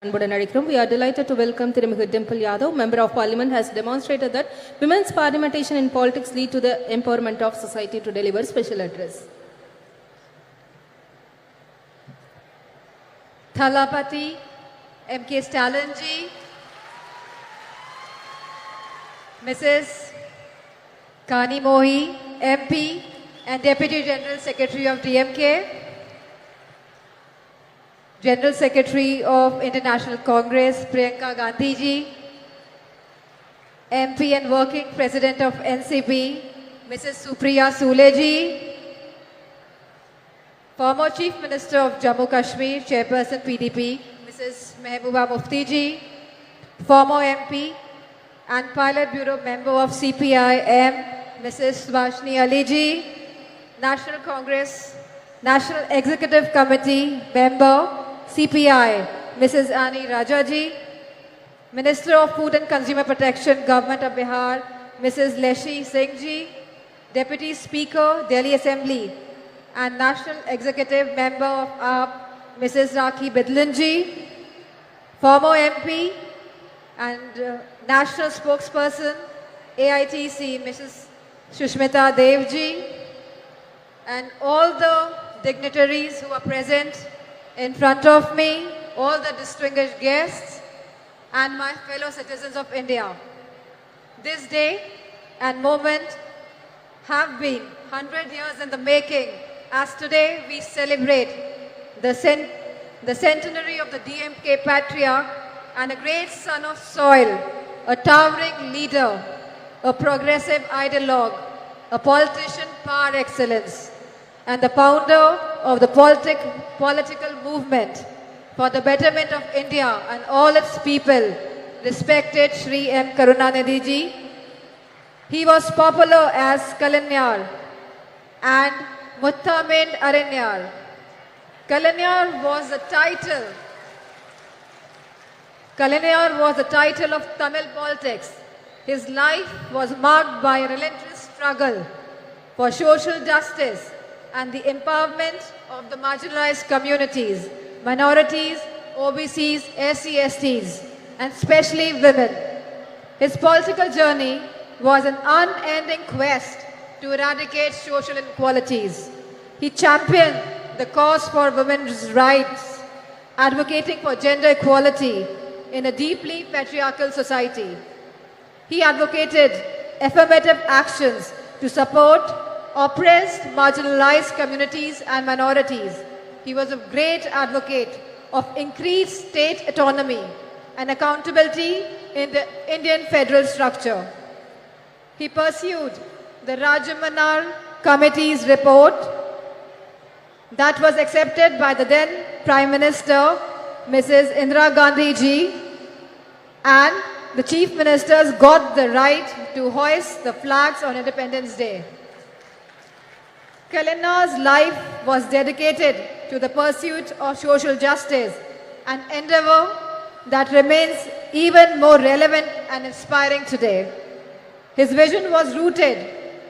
We are delighted to welcome Tirimihu Dimple Yadav, Member of Parliament, has demonstrated that women's parliamentation in politics lead to the empowerment of society to deliver special address. Thalapati, M.K. Stallinji, Mrs. Kani Mohi, MP and Deputy General Secretary of DMK, General Secretary of International Congress, Priyanka Gandhi ji, MP and Working President of NCP, Mrs. Supriya Sule ji, former Chief Minister of Jammu Kashmir, Chairperson PDP, Mrs. Mehbooba Mufti ji, former MP and Pilot Bureau Member of CPI-M, Mrs. Subhashini Ali ji, National Congress, National Executive Committee Member, CPI, Mrs. Ani Rajaji, Minister of Food and Consumer Protection, Government of Bihar, Mrs. Leshi Singh ji, Deputy Speaker, Delhi Assembly, and National Executive Member of AAP, Mrs. Rakhi Bidlan ji, former MP and National Spokesperson, AITC, Mrs. Shushmita Dev ji, and all the dignitaries who are present in front of me, all the distinguished guests, and my fellow citizens of India. This day and moment have been 100 years in the making, as today we celebrate the centenary of the DMK patriarch and a great son of soil, a towering leader, a progressive ideologue, a politician par excellence, and the founder of the political movement for the betterment of India and all its people, respected Shri M. Karunanidhi ji. He was popular as Kalanyar and Muttamind Aranyar. Kalanyar was the title of Tamil politics. His life was marked by a relentless struggle for social justice and the empowerment of the marginalized communities, minorities, OBCs, SC/STs, and especially women. His political journey was an unending quest to eradicate social inequalities. He championed the cause for women's rights, advocating for gender equality in a deeply patriarchal society. He advocated affirmative actions to support oppressed, marginalized communities and minorities. He was a great advocate of increased state autonomy and accountability in the Indian federal structure. He pursued the Rajamanar Committee's report that was accepted by the then Prime Minister, Mrs. Indira Gandhi ji, and the Chief Ministers got the right to hoist the flags on Independence Day. Kalanar's life was dedicated to the pursuit of social justice, an endeavor that remains even more relevant and inspiring today. His vision was rooted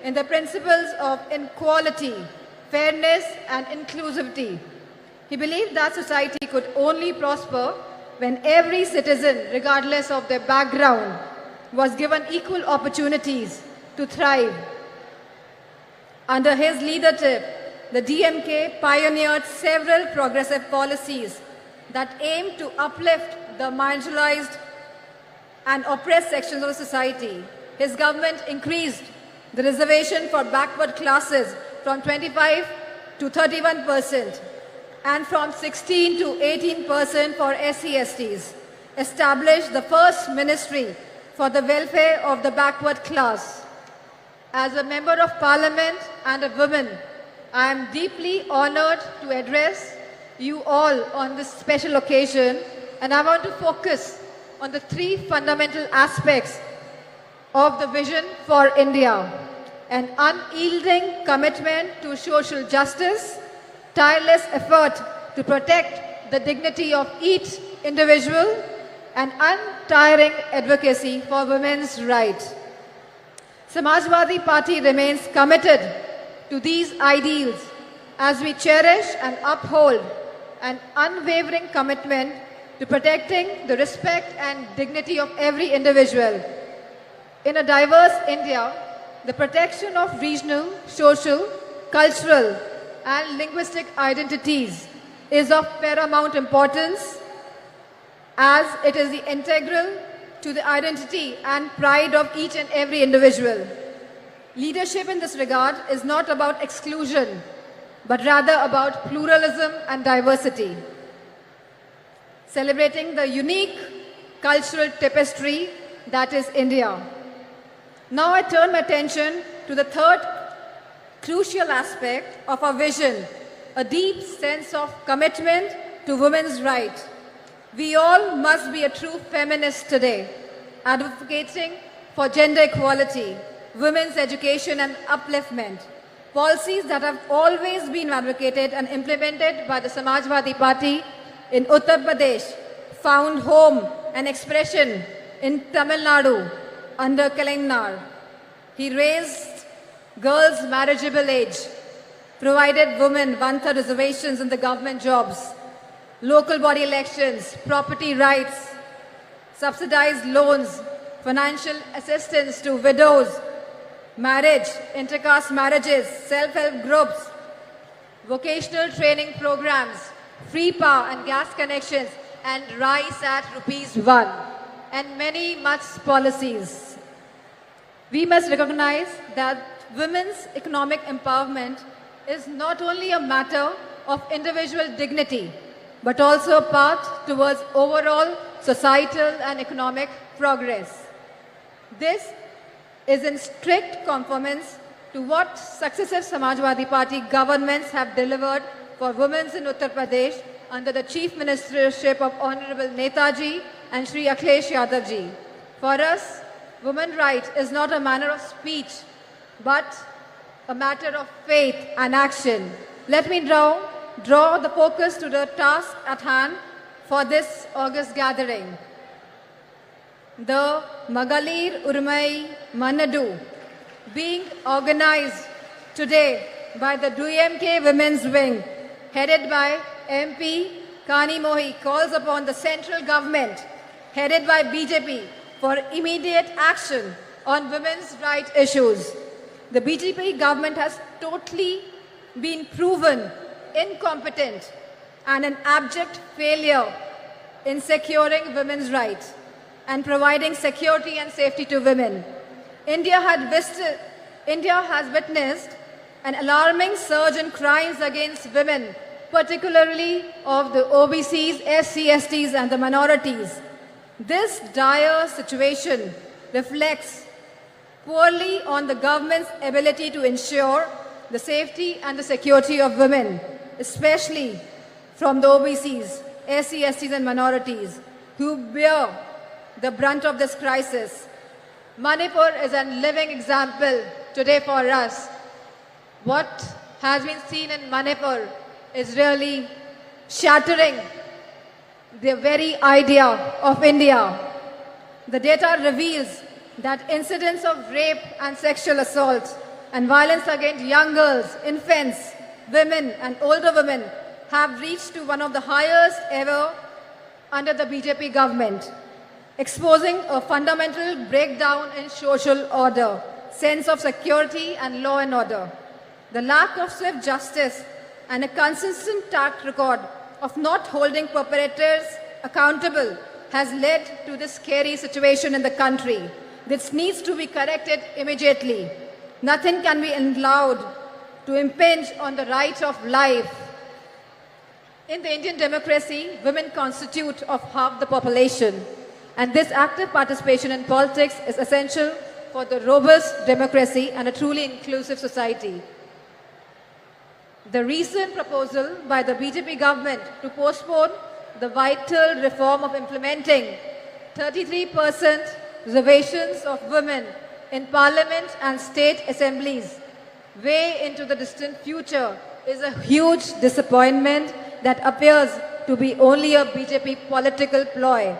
in the principles of equality, fairness, and inclusivity. He believed that society could only prosper when every citizen, regardless of their background, was given equal opportunities to thrive. Under his leadership, the DMK pioneered several progressive policies that aimed to uplift the marginalized and oppressed sections of society. His government increased the reservation for backward classes from 25 to 31% and from 16 to 18% for SC/STs, established the first ministry for the welfare of the backward class. As a member of Parliament and a woman, I am deeply honored to address you all on this special occasion, and I want to focus on the three fundamental aspects of the vision for India: an unyielding commitment to social justice, tireless effort to protect the dignity of each individual, and untiring advocacy for women's rights. Samajwadi Party remains committed to these ideals as we cherish and uphold an unwavering commitment to protecting the respect and dignity of every individual. In a diverse India, the protection of regional, social, cultural, and linguistic identities is of paramount importance as it is the integral to the identity and pride of each and every individual. Leadership in this regard is not about exclusion, but rather about pluralism and diversity. Celebrating the unique cultural tapestry that is India. Now I turn my attention to the third crucial aspect of our vision, a deep sense of commitment to women's rights. We all must be a true feminist today, advocating for gender equality, women's education and upliftment, policies that have always been advocated and implemented by the Samajwadi Party in Uttar Pradesh, found home and expression in Tamil Nadu under Kalainar. He raised girls' marriageable age, provided women one-third reservations in the government jobs, local body elections, property rights, subsidized loans, financial assistance to widows, marriage, intercaste marriages, self-help groups, vocational training programs, free power and gas connections, and rice at ₹1, and many much policies. We must recognize that women's economic empowerment is not only a matter of individual dignity, but also a path towards overall societal and economic progress. This is in strict conformance to what successive Samajwadi Party governments have delivered for women in Uttar Pradesh under the Chief Ministership of Honorable Netaji and Shri Akhilesh Yadav ji. For us, women's rights is not a manner of speech, but a matter of faith and action. Let me draw the focus to the task at hand for this August gathering. The Magalir Urmai Nadu being organized today by the DMK Women's Wing, headed by MP Kani Mohi, calls upon the central government, headed by BJP, for immediate action on women's rights issues. The BJP government has totally been proven incompetent and an abject failure in securing women's rights and providing security and safety to women. India has witnessed an alarming surge in crimes against women, particularly of the OBCs, SC/STs and the minorities. This dire situation reflects poorly on the government's ability to ensure the safety and the security of women, especially from the OBCs, SC/STs and minorities, who bear the brunt of this crisis. Manipur is a living example today for us. What has been seen in Manipur is really shattering the very idea of India. The data reveals that incidents of rape and sexual assault and violence against young girls, infants, women and older women have reached to one of the highest ever under the BJP government, exposing a fundamental breakdown in social order, sense of security and law and order. The lack of swift justice and a consistent track record of not holding perpetrators accountable has led to this scary situation in the country. This needs to be corrected immediately. Nothing can be allowed to impinge on the right of life. In the Indian democracy, women constitute of half the population, and this active participation in politics is essential for the robust democracy and a truly inclusive society. The recent proposal by the BJP government to postpone the vital reform of implementing 33% reservations of women in parliament and state assemblies way into the distant future is a huge disappointment that appears to be only a BJP political ploy.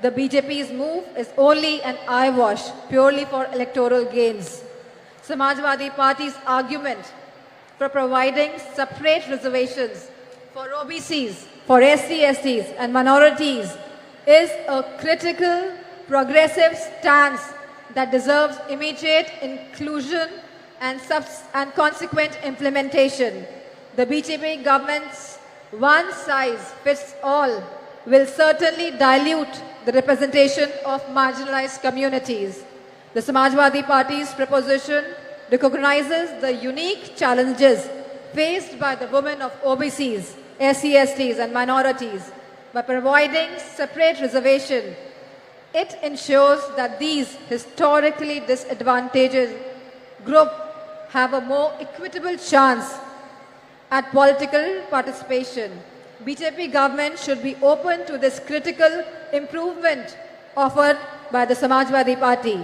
The BJP's move is only an eyewash, purely for electoral gains. Samajwadi Party's argument for providing separate reservations for OBCs, for SC/STs and minorities is a critical, progressive stance that deserves immediate inclusion and consequent implementation. The BJP government's one-size-fits-all will certainly dilute the representation of marginalized communities. The Samajwadi Party's proposition recognizes the unique challenges faced by the women of OBCs, SC/STs and minorities. By providing separate reservation, it ensures that these historically disadvantaged groups have a more equitable chance at political participation. BJP government should be open to this critical improvement offered by the Samajwadi Party.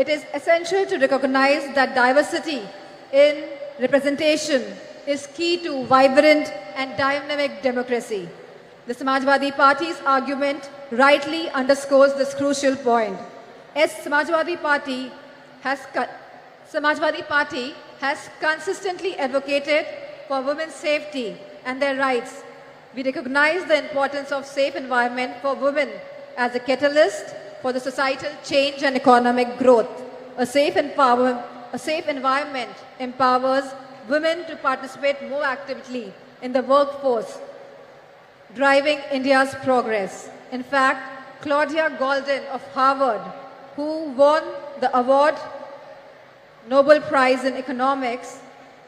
It is essential to recognize that diversity in representation is key to vibrant and dynamic democracy. The Samajwadi Party's argument rightly underscores this crucial point. As Samajwadi Party has consistently advocated for women's safety and their rights. We recognize the importance of safe environment for women as a catalyst for the societal change and economic growth. A safe environment empowers women to participate more actively in the workforce, driving India's progress. In fact, Claudia Golden of Harvard, who won the Nobel Prize in Economics,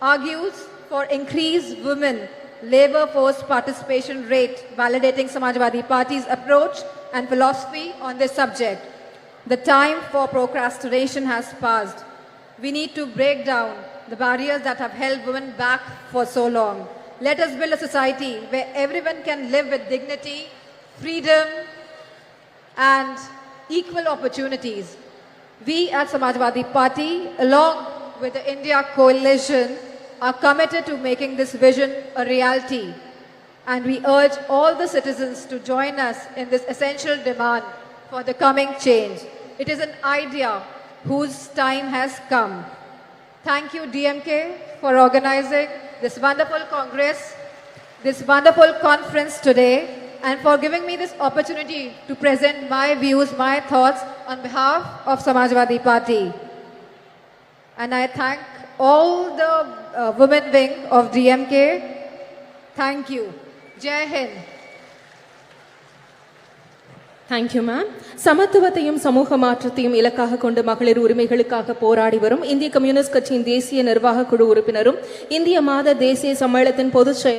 argues for increased women labor force participation rate, validating Samajwadi Party's approach and philosophy on this subject. The time for procrastination has passed. We need to break down the barriers that have held women back for so long. Let us build a society where everyone can live with dignity, freedom, and equal opportunities. We at Samajwadi Party, along with the India Coalition, are committed to making this vision a reality. And we urge all the citizens to join us in this essential demand for the coming change. It is an idea whose time has come. Thank you, DMK, for organizing this wonderful Congress, this wonderful conference today, and for giving me this opportunity to present my views, my thoughts on behalf of Samajwadi Party. And I thank all the women wing of DMK. Thank you. Jai Hind. Thank you, ma'am. சமத்துவத்தையும் சமூக மாற்றத்தையும் இலக்காக கொண்டு மகளிர் உரிமைகளுக்காக போராடி வரும் இந்திய communist கட்சியின் தேசிய நிர்வாக குழு உறுப்பினரும் இந்திய மாத தேசிய சம்மேளனத்தின் பொதுச்